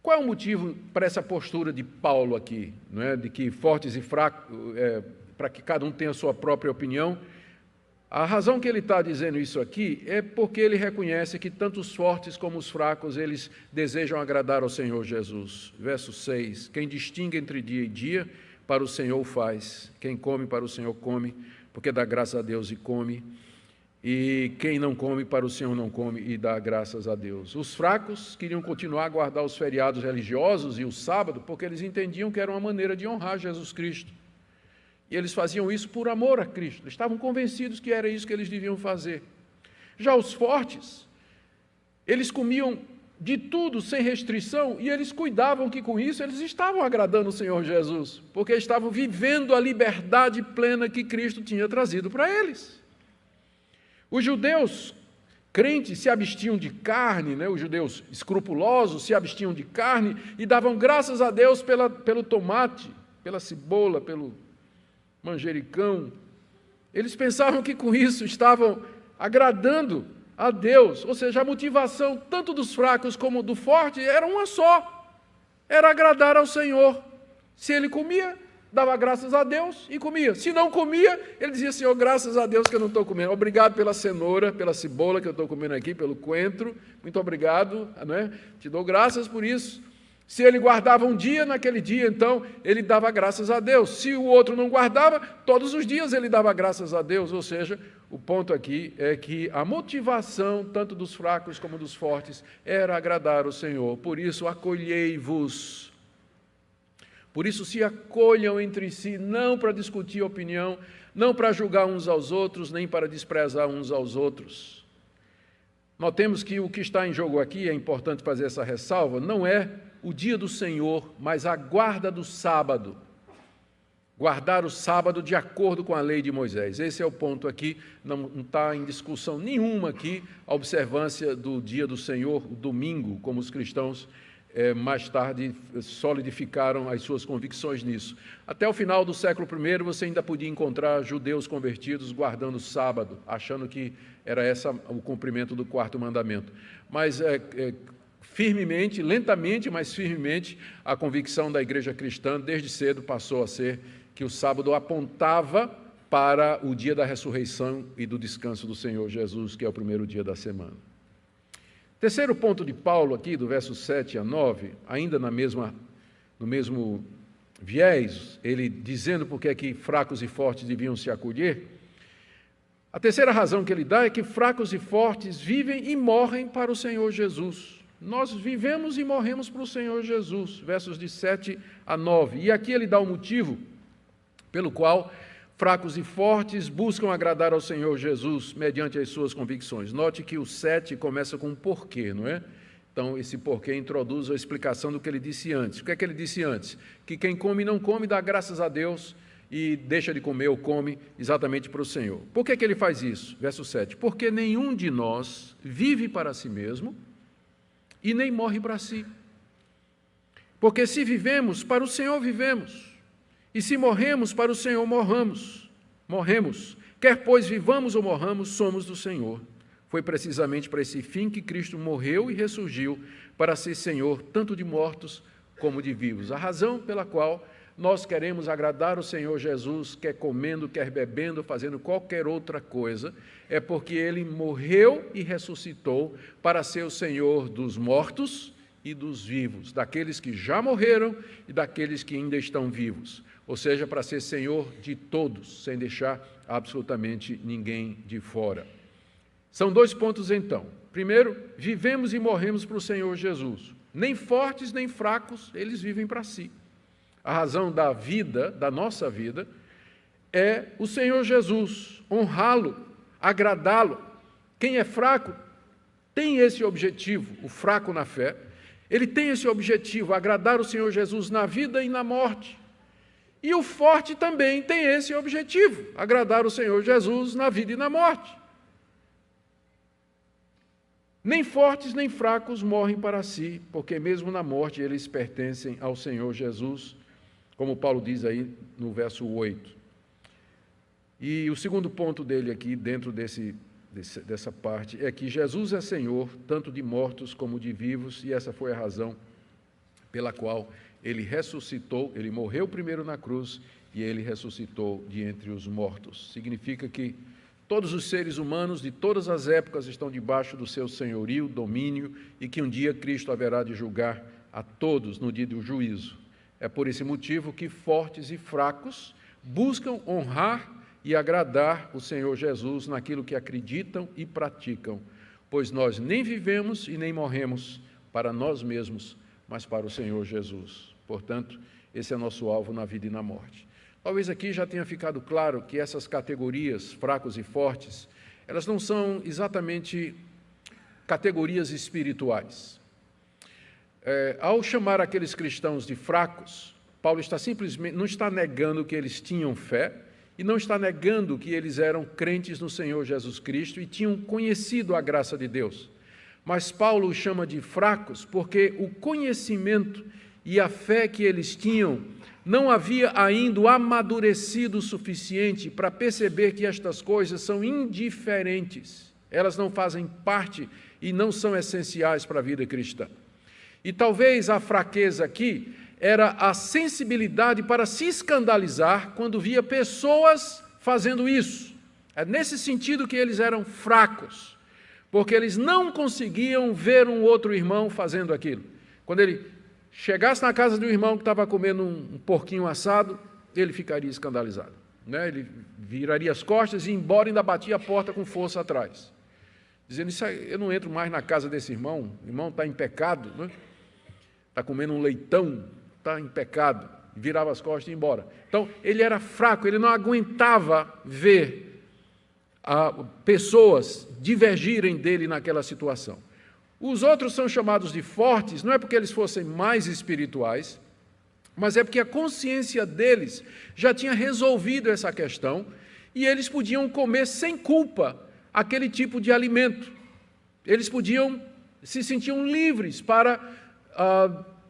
Qual é o motivo para essa postura de Paulo aqui, não é? De que fortes e fracos, para que cada um tenha a sua própria opinião? A razão que ele está dizendo isso aqui é porque ele reconhece que tanto os fortes como os fracos, eles desejam agradar ao Senhor Jesus. Verso 6, quem distingue entre dia e dia, para o Senhor faz. Quem come, para o Senhor come, porque dá graças a Deus e come. E quem não come, para o Senhor não come e dá graças a Deus. Os fracos queriam continuar a guardar os feriados religiosos e o sábado, porque eles entendiam que era uma maneira de honrar Jesus Cristo. E eles faziam isso por amor a Cristo. Eles estavam convencidos que era isso que eles deviam fazer. Já os fortes, eles comiam de tudo sem restrição e eles cuidavam que com isso eles estavam agradando o Senhor Jesus, porque estavam vivendo a liberdade plena que Cristo tinha trazido para eles. Os judeus crentes se abstiam de carne, né? Os judeus escrupulosos se abstiam de carne e davam graças a Deus pelo tomate, pela cebola, pelo manjericão. Eles pensavam que com isso estavam agradando a Deus, ou seja, a motivação tanto dos fracos como do forte era uma só, era agradar ao Senhor. Se ele comia, dava graças a Deus e comia. Se não comia, ele dizia: Senhor, graças a Deus que eu não estou comendo. Obrigado pela cenoura, pela cebola que eu estou comendo aqui, pelo coentro. Muito obrigado, não é? Te dou graças por isso. Se ele guardava um dia, naquele dia, então, ele dava graças a Deus. Se o outro não guardava, todos os dias ele dava graças a Deus. Ou seja, o ponto aqui é que a motivação, tanto dos fracos como dos fortes, era agradar o Senhor. Por isso, acolhei-vos. Por isso se acolham entre si, não para discutir opinião, não para julgar uns aos outros, nem para desprezar uns aos outros. Notemos que o que está em jogo aqui, é importante fazer essa ressalva, não é o dia do Senhor, mas a guarda do sábado. Guardar o sábado de acordo com a lei de Moisés. Esse é o ponto aqui, não está em discussão nenhuma aqui a observância do dia do Senhor, o domingo, como os cristãos mais tarde solidificaram as suas convicções nisso. Até o final do século I, você ainda podia encontrar judeus convertidos guardando o sábado, achando que era esse o cumprimento do quarto mandamento. Mas firmemente, lentamente, mas firmemente, a convicção da igreja cristã, desde cedo, passou a ser que o sábado apontava para o dia da ressurreição e do descanso do Senhor Jesus, que é o primeiro dia da semana. Terceiro ponto de Paulo aqui, do verso 7 a 9, ainda no mesmo viés, ele dizendo por que é que fracos e fortes deviam se acolher. A terceira razão que ele dá é que fracos e fortes vivem e morrem para o Senhor Jesus. Nós vivemos e morremos para o Senhor Jesus, versos de 7 a 9. E aqui ele dá o motivo pelo qual fracos e fortes buscam agradar ao Senhor Jesus mediante as suas convicções. Note que o 7 começa com um porquê, não é? Então, esse porquê introduz a explicação do que ele disse antes. O que é que ele disse antes? Que quem come não come, dá graças a Deus e deixa de comer ou come exatamente para o Senhor. Por que é que ele faz isso? Verso 7. Porque nenhum de nós vive para si mesmo e nem morre para si. Porque se vivemos, para o Senhor vivemos. E se morremos, para o Senhor morremos. Quer pois vivamos ou morramos, somos do Senhor. Foi precisamente para esse fim que Cristo morreu e ressurgiu, para ser Senhor tanto de mortos como de vivos. A razão pela qual nós queremos agradar o Senhor Jesus, quer comendo, quer bebendo, fazendo qualquer outra coisa, é porque Ele morreu e ressuscitou para ser o Senhor dos mortos e dos vivos, daqueles que já morreram e daqueles que ainda estão vivos. Ou seja, para ser Senhor de todos, sem deixar absolutamente ninguém de fora. São dois pontos, então. Primeiro, vivemos e morremos para o Senhor Jesus. Nem fortes, nem fracos, eles vivem para si. A razão da vida, da nossa vida, é o Senhor Jesus, honrá-lo, agradá-lo. Quem é fraco tem esse objetivo, o fraco na fé. Ele tem esse objetivo, agradar o Senhor Jesus na vida e na morte. E o forte também tem esse objetivo, agradar o Senhor Jesus na vida e na morte. Nem fortes nem fracos morrem para si, porque mesmo na morte eles pertencem ao Senhor Jesus, como Paulo diz aí no verso 8. E o segundo ponto dele aqui, dentro dessa parte, é que Jesus é Senhor, tanto de mortos como de vivos, e essa foi a razão pela qual Ele ressuscitou, Ele morreu primeiro na cruz e Ele ressuscitou de entre os mortos. Significa que todos os seres humanos de todas as épocas estão debaixo do seu senhorio, domínio, e que um dia Cristo haverá de julgar a todos no dia do juízo. É por esse motivo que fortes e fracos buscam honrar e agradar o Senhor Jesus naquilo que acreditam e praticam, pois nós nem vivemos e nem morremos para nós mesmos, mas para o Senhor Jesus. Portanto, esse é nosso alvo na vida e na morte. Talvez aqui já tenha ficado claro que essas categorias, fracos e fortes, elas não são exatamente categorias espirituais. Ao chamar aqueles cristãos de fracos, Paulo não está negando que eles tinham fé e não está negando que eles eram crentes no Senhor Jesus Cristo e tinham conhecido a graça de Deus. Mas Paulo os chama de fracos porque o conhecimento e a fé que eles tinham não havia ainda amadurecido o suficiente para perceber que estas coisas são indiferentes. Elas não fazem parte e não são essenciais para a vida cristã. E talvez a fraqueza aqui era a sensibilidade para se escandalizar quando via pessoas fazendo isso. É nesse sentido que eles eram fracos, porque eles não conseguiam ver um outro irmão fazendo aquilo. Quando ele chegasse na casa de um irmão que estava comendo um porquinho assado, ele ficaria escandalizado. Ele viraria as costas e ia embora, ainda batia a porta com força atrás, dizendo, eu não entro mais na casa desse irmão, o irmão está em pecado, está comendo um leitão, está em pecado. virava as costas e ia embora. Então, ele era fraco, ele não aguentava ver pessoas divergirem dele naquela situação. Os outros são chamados de fortes, não é porque eles fossem mais espirituais, mas é porque a consciência deles já tinha resolvido essa questão e eles podiam comer sem culpa aquele tipo de alimento. Eles se sentiam livres para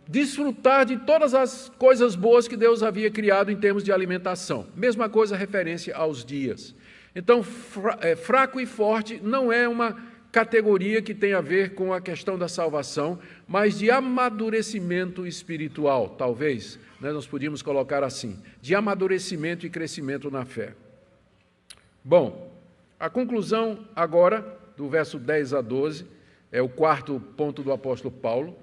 desfrutar de todas as coisas boas que Deus havia criado em termos de alimentação. Mesma coisa referência aos dias. Então, fraco e forte não é uma categoria que tem a ver com a questão da salvação, mas de amadurecimento espiritual, talvez, né, nós podíamos colocar assim, de amadurecimento e crescimento na fé. Bom, a conclusão agora, do verso 10 a 12, é o quarto ponto do apóstolo Paulo,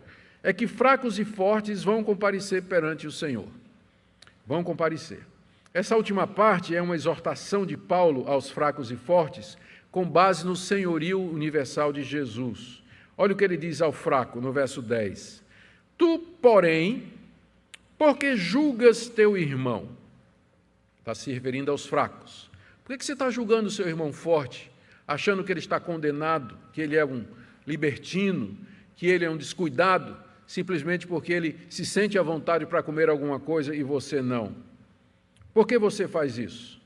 é que fracos e fortes vão comparecer perante o Senhor. Vão comparecer. Essa última parte é uma exortação de Paulo aos fracos e fortes, com base no senhorio universal de Jesus. Olha o que ele diz ao fraco, no verso 10. Tu, porém, porque julgas teu irmão? Está se referindo aos fracos. Por que você está julgando o seu irmão forte, achando que ele está condenado, que ele é um libertino, que ele é um descuidado, simplesmente porque ele se sente à vontade para comer alguma coisa e você não? Por que você faz isso?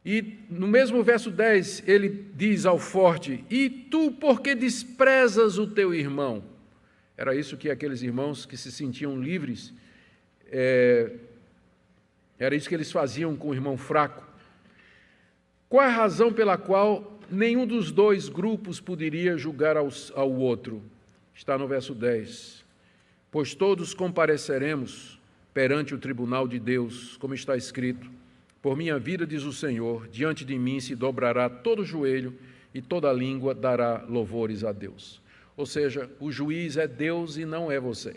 E no mesmo verso 10, ele diz ao forte, e tu, por que desprezas o teu irmão? Era isso que aqueles irmãos que se sentiam livres, era isso que eles faziam com o irmão fraco. Qual é a razão pela qual nenhum dos dois grupos poderia julgar ao outro? Está no verso 10. Pois todos compareceremos perante o tribunal de Deus, como está escrito, por minha vida, diz o Senhor, diante de mim se dobrará todo joelho e toda língua dará louvores a Deus. Ou seja, o juiz é Deus e não é você.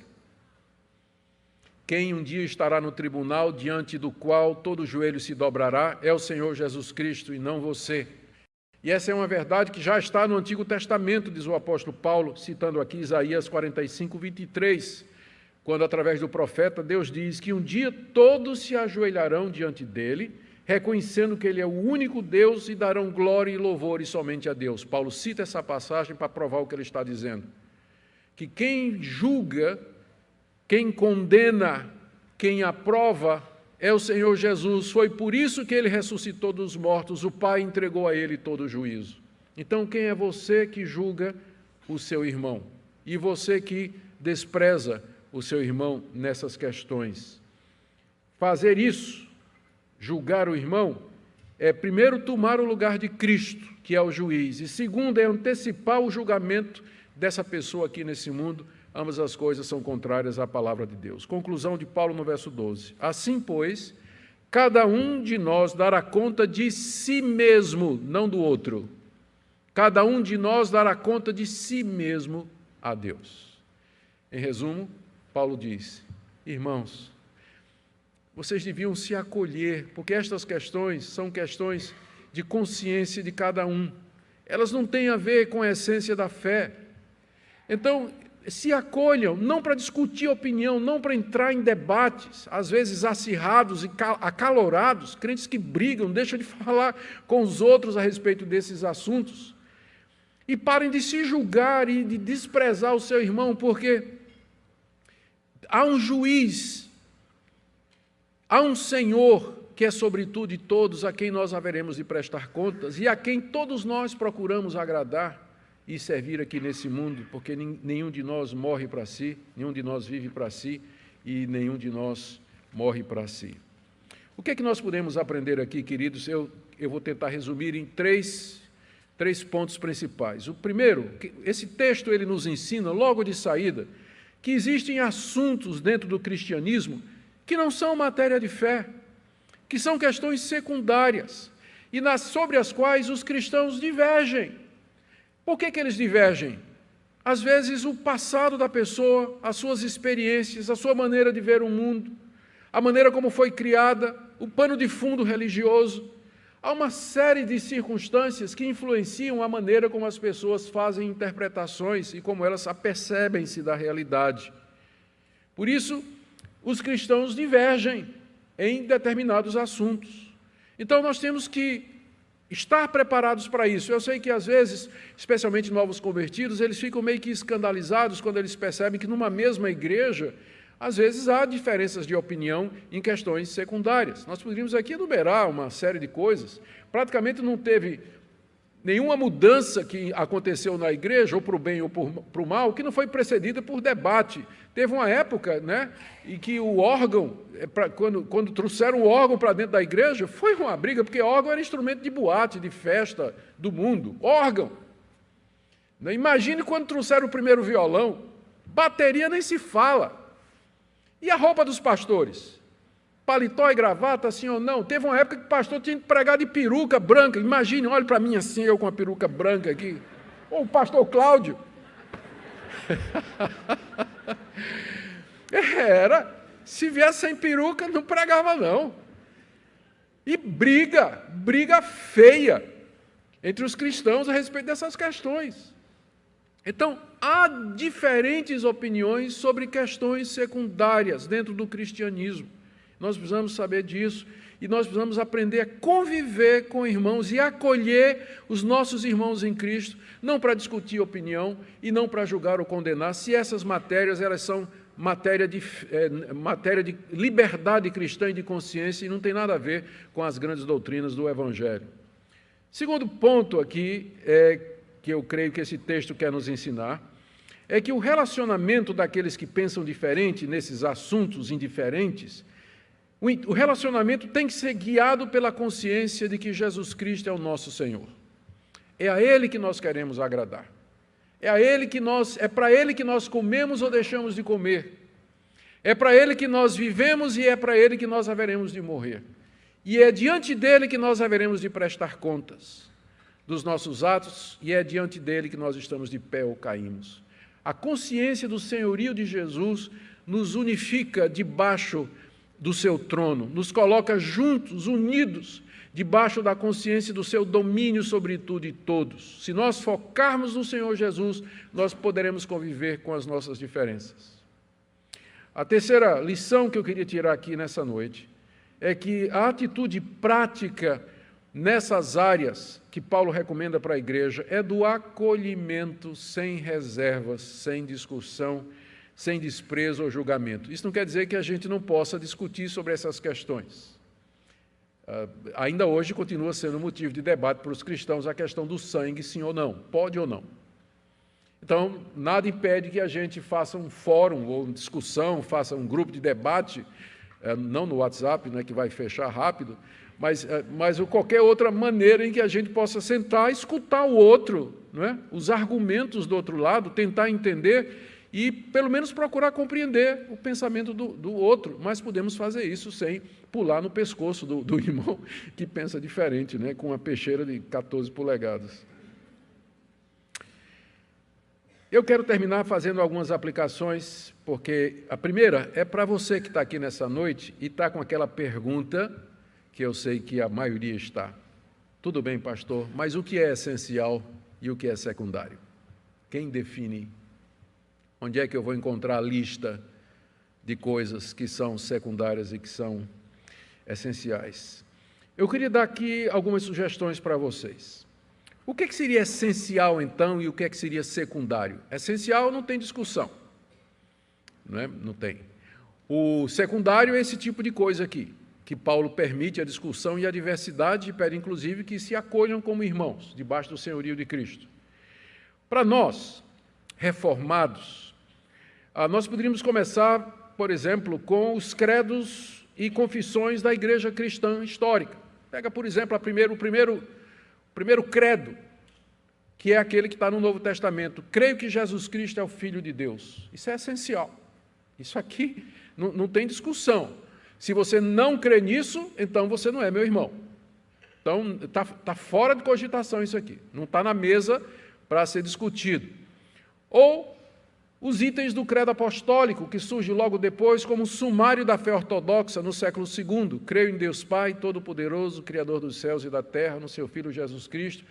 Quem um dia estará no tribunal diante do qual todo joelho se dobrará é o Senhor Jesus Cristo e não você. E essa é uma verdade que já está no Antigo Testamento, diz o apóstolo Paulo, citando aqui Isaías 45, 23, quando, através do profeta, Deus diz que um dia todos se ajoelharão diante dele, reconhecendo que ele é o único Deus e darão glória e louvores somente a Deus. Paulo cita essa passagem para provar o que ele está dizendo. Que quem julga, quem condena, quem aprova é o Senhor Jesus. Foi por isso que ele ressuscitou dos mortos, o Pai entregou a ele todo o juízo. Então, quem é você que julga o seu irmão? E você que despreza o seu irmão nessas questões? Fazer isso, julgar o irmão, é primeiro tomar o lugar de Cristo, que é o juiz, e segundo é antecipar o julgamento dessa pessoa aqui nesse mundo. Ambas as coisas são contrárias à palavra de Deus. Conclusão de Paulo no verso 12. Assim, pois, cada um de nós dará conta de si mesmo, não do outro. Cada um de nós dará conta de si mesmo a Deus. Em resumo, Paulo diz, irmãos, vocês deviam se acolher, porque estas questões são questões de consciência de cada um. Elas não têm a ver com a essência da fé. Então, se acolham, não para discutir opinião, não para entrar em debates, às vezes acirrados e acalorados, crentes que brigam, deixam de falar com os outros a respeito desses assuntos. E parem de se julgar e de desprezar o seu irmão, porque há um juiz, há um Senhor que é sobre tudo e todos, a quem nós haveremos de prestar contas e a quem todos nós procuramos agradar e servir aqui nesse mundo, porque nenhum de nós morre para si, nenhum de nós vive para si e nenhum de nós morre para si. O que é que nós podemos aprender aqui, queridos? Eu vou tentar resumir em três pontos principais. O primeiro, esse texto ele nos ensina, logo de saída, que existem assuntos dentro do cristianismo que não são matéria de fé, que são questões secundárias e sobre as quais os cristãos divergem. Por que eles divergem? Às vezes o passado da pessoa, as suas experiências, a sua maneira de ver o mundo, a maneira como foi criada, o pano de fundo religioso. Há uma série de circunstâncias que influenciam a maneira como as pessoas fazem interpretações e como elas apercebem-se da realidade. Por isso, os cristãos divergem em determinados assuntos. Então, nós temos que estar preparados para isso. Eu sei que, às vezes, especialmente novos convertidos, eles ficam meio que escandalizados quando eles percebem que, numa mesma igreja, às vezes há diferenças de opinião em questões secundárias. Nós poderíamos aqui enumerar uma série de coisas. Praticamente não teve nenhuma mudança que aconteceu na igreja, ou para o bem ou para o mal, que não foi precedida por debate. Teve uma época, né, em que o órgão, quando trouxeram o órgão para dentro da igreja, foi uma briga, porque órgão era instrumento de boate, de festa do mundo. Órgão. Imagine quando trouxeram o primeiro violão, bateria nem se fala. E a roupa dos pastores? Paletó e gravata, sim ou não? Teve uma época que o pastor tinha que pregar de peruca branca. Imagine, olhe para mim assim, eu com a peruca branca aqui. Ou o pastor Cláudio. Se viesse sem peruca, não pregava não. E briga feia entre os cristãos a respeito dessas questões. Então, há diferentes opiniões sobre questões secundárias dentro do cristianismo. Nós precisamos saber disso e nós precisamos aprender a conviver com irmãos e acolher os nossos irmãos em Cristo, não para discutir opinião e não para julgar ou condenar, se essas matérias elas são matéria de liberdade cristã e de consciência e não tem nada a ver com as grandes doutrinas do Evangelho. Segundo ponto aqui, que eu creio que esse texto quer nos ensinar, é que o relacionamento daqueles que pensam diferente nesses assuntos indiferentes, o relacionamento tem que ser guiado pela consciência de que Jesus Cristo é o nosso Senhor. É a Ele que nós queremos agradar. É para Ele que nós comemos ou deixamos de comer. É para Ele que nós vivemos e é para Ele que nós haveremos de morrer. E é diante dEle que nós haveremos de prestar contas dos nossos atos e é diante dEle que nós estamos de pé ou caímos. A consciência do senhorio de Jesus nos unifica debaixo do seu trono, nos coloca juntos, unidos, debaixo da consciência do seu domínio sobre tudo e todos. Se nós focarmos no Senhor Jesus, nós poderemos conviver com as nossas diferenças. A terceira lição que eu queria tirar aqui nessa noite é que a atitude prática nessas áreas que Paulo recomenda para a igreja é do acolhimento sem reservas, sem discussão, sem desprezo ou julgamento. Isso não quer dizer que a gente não possa discutir sobre essas questões. Ainda hoje continua sendo motivo de debate para os cristãos a questão do sangue, sim ou não, pode ou não. Então, nada impede que a gente faça um fórum ou discussão, faça um grupo de debate, não no WhatsApp, né, que vai fechar rápido, mas qualquer outra maneira em que a gente possa sentar, escutar o outro, não é? Os argumentos do outro lado, tentar entender e, pelo menos, procurar compreender o pensamento do outro, mas podemos fazer isso sem pular no pescoço do irmão que pensa diferente, né, com uma peixeira de 14 polegadas. Eu quero terminar fazendo algumas aplicações, porque a primeira é para você que está aqui nessa noite e está com aquela pergunta que eu sei que a maioria está. Tudo bem, pastor, mas o que é essencial e o que é secundário? Quem define? Onde é que eu vou encontrar a lista de coisas que são secundárias e que são essenciais? Eu queria dar aqui algumas sugestões para vocês. O que seria essencial, então, e o que seria secundário? Essencial não tem discussão, não é? Não tem. O secundário é esse tipo de coisa aqui, que Paulo permite a discussão e a diversidade e pede, inclusive, que se acolham como irmãos, debaixo do senhorio de Cristo. Para nós, reformados, nós poderíamos começar, por exemplo, com os credos e confissões da igreja cristã histórica. Pega, por exemplo, o primeiro credo, que é aquele que está no Novo Testamento. Creio que Jesus Cristo é o Filho de Deus. Isso é essencial. Isso aqui não tem discussão. Se você não crê nisso, então você não é meu irmão. Então, está fora de cogitação isso aqui. Não está na mesa para ser discutido. Ou os itens do credo apostólico, que surge logo depois como sumário da fé ortodoxa no século II. Creio em Deus Pai, Todo-Poderoso, Criador dos céus e da terra, no seu Filho Jesus Cristo,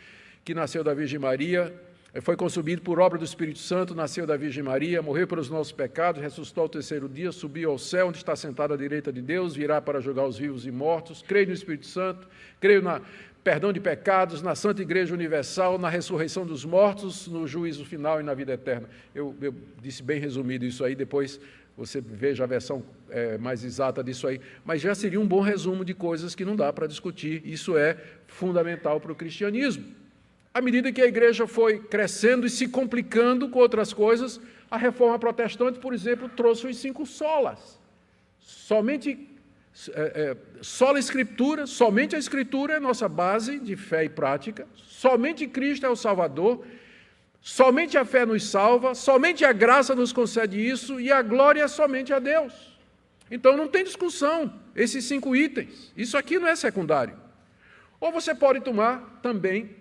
que nasceu da Virgem Maria, Foi concebido por obra do Espírito Santo, nasceu da Virgem Maria, morreu pelos nossos pecados, ressuscitou ao terceiro dia, subiu ao céu, onde está sentado à direita de Deus, virá para julgar os vivos e mortos. Creio no Espírito Santo, creio no perdão de pecados, na Santa Igreja Universal, na ressurreição dos mortos, no juízo final e na vida eterna. Eu disse bem resumido isso aí, depois você veja a versão mais exata disso aí, mas já seria um bom resumo de coisas que não dá para discutir. Isso é fundamental para o cristianismo. À medida que a igreja foi crescendo e se complicando com outras coisas, a reforma protestante, por exemplo, trouxe os 5 solas. Sola Escritura, somente a Escritura é nossa base de fé e prática, somente Cristo é o Salvador, somente a fé nos salva, somente a graça nos concede isso e a glória é somente a Deus. Então não tem discussão, esses 5 itens. Isso aqui não é secundário. Ou você pode tomar também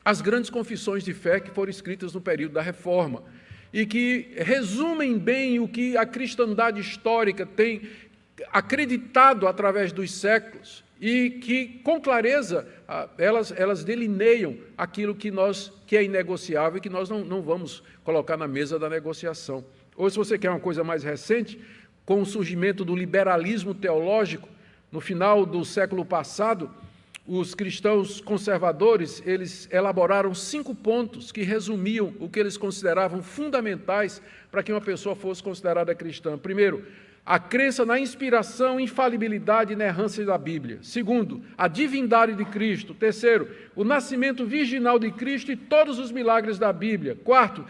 as grandes confissões de fé que foram escritas no período da Reforma e que resumem bem o que a cristandade histórica tem acreditado através dos séculos e que, com clareza, elas delineiam aquilo que é inegociável e que nós não vamos colocar na mesa da negociação. Ou, se você quer uma coisa mais recente, com o surgimento do liberalismo teológico, no final do século passado, os cristãos conservadores, eles elaboraram 5 pontos que resumiam o que eles consideravam fundamentais para que uma pessoa fosse considerada cristã. Primeiro, a crença na inspiração, infalibilidade e inerrância da Bíblia. Segundo, a divindade de Cristo. Terceiro, o nascimento virginal de Cristo e todos os milagres da Bíblia. Quarto,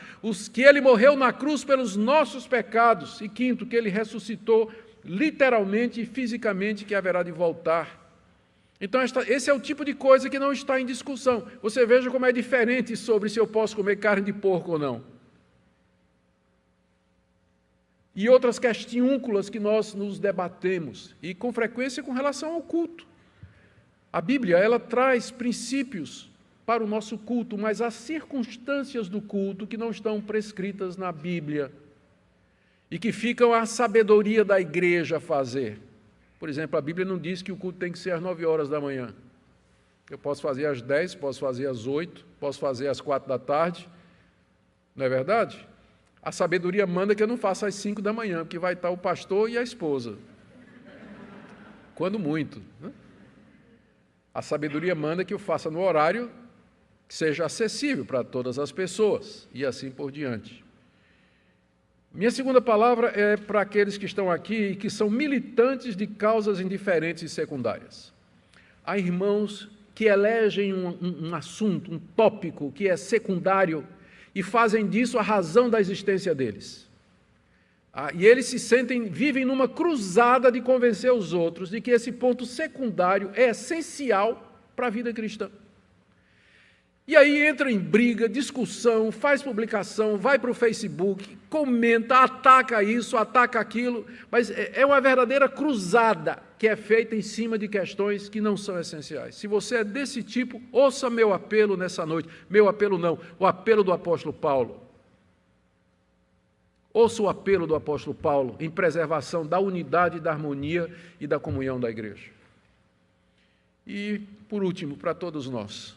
que ele morreu na cruz pelos nossos pecados. E quinto, que ele ressuscitou literalmente e fisicamente, que haverá de voltar. Então, esse é o tipo de coisa que não está em discussão. Você veja como é diferente sobre se eu posso comer carne de porco ou não. E outras questiúnculas que nós nos debatemos, e com frequência com relação ao culto. A Bíblia, ela traz princípios para o nosso culto, mas há circunstâncias do culto que não estão prescritas na Bíblia e que ficam à sabedoria da igreja fazer. Por exemplo, a Bíblia não diz que o culto tem que ser às 9 horas da manhã. Eu posso fazer às 10, posso fazer às 8, posso fazer às 4 da tarde. Não é verdade? A sabedoria manda que eu não faça às 5 da manhã, porque vai estar o pastor e a esposa. Quando muito. Né? A sabedoria manda que eu faça no horário que seja acessível para todas as pessoas, e assim por diante. Minha segunda palavra é para aqueles que estão aqui e que são militantes de causas indiferentes e secundárias. Há irmãos que elegem um assunto, um tópico que é secundário e fazem disso a razão da existência deles. E eles vivem numa cruzada de convencer os outros de que esse ponto secundário é essencial para a vida cristã. E aí entra em briga, discussão, faz publicação, vai para o Facebook, comenta, ataca isso, ataca aquilo, mas é uma verdadeira cruzada que é feita em cima de questões que não são essenciais. Se você é desse tipo, ouça meu apelo nessa noite. Meu apelo não, o apelo do apóstolo Paulo. Ouça o apelo do apóstolo Paulo em preservação da unidade, da harmonia e da comunhão da igreja. E, por último, para todos nós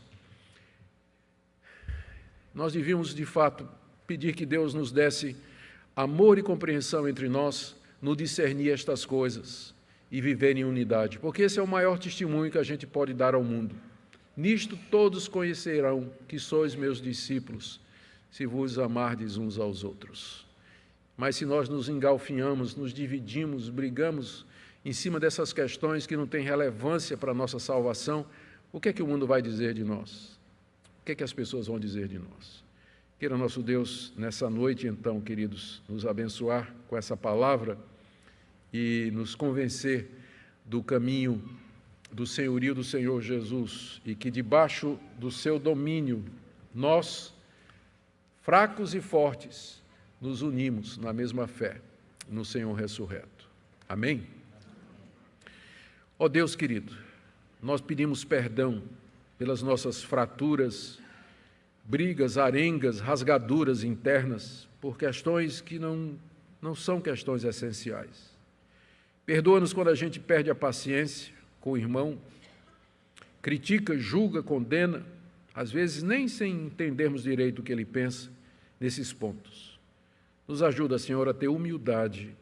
devíamos, de fato, pedir que Deus nos desse amor e compreensão entre nós no discernir estas coisas e viver em unidade, porque esse é o maior testemunho que a gente pode dar ao mundo. Nisto todos conhecerão que sois meus discípulos, se vos amardes uns aos outros. Mas se nós nos engalfinhamos, nos dividimos, brigamos em cima dessas questões que não têm relevância para a nossa salvação, o que é que o mundo vai dizer de nós? O que é que as pessoas vão dizer de nós? Queira nosso Deus, nessa noite, então, queridos, nos abençoar com essa palavra e nos convencer do caminho do senhorio do Senhor Jesus e que, debaixo do seu domínio, nós, fracos e fortes, nos unimos na mesma fé no Senhor ressurreto. Amém? Ó Deus querido, nós pedimos perdão pelas nossas fraturas, brigas, arengas, rasgaduras internas, por questões que não são questões essenciais. Perdoa-nos quando a gente perde a paciência com o irmão, critica, julga, condena, às vezes nem sem entendermos direito o que Ele pensa nesses pontos. Nos ajuda, Senhor, a ter humildade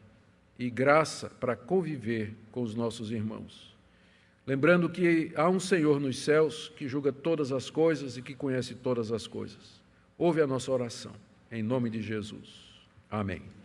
e graça para conviver com os nossos irmãos. Lembrando que há um Senhor nos céus que julga todas as coisas e que conhece todas as coisas. Ouve a nossa oração, em nome de Jesus. Amém.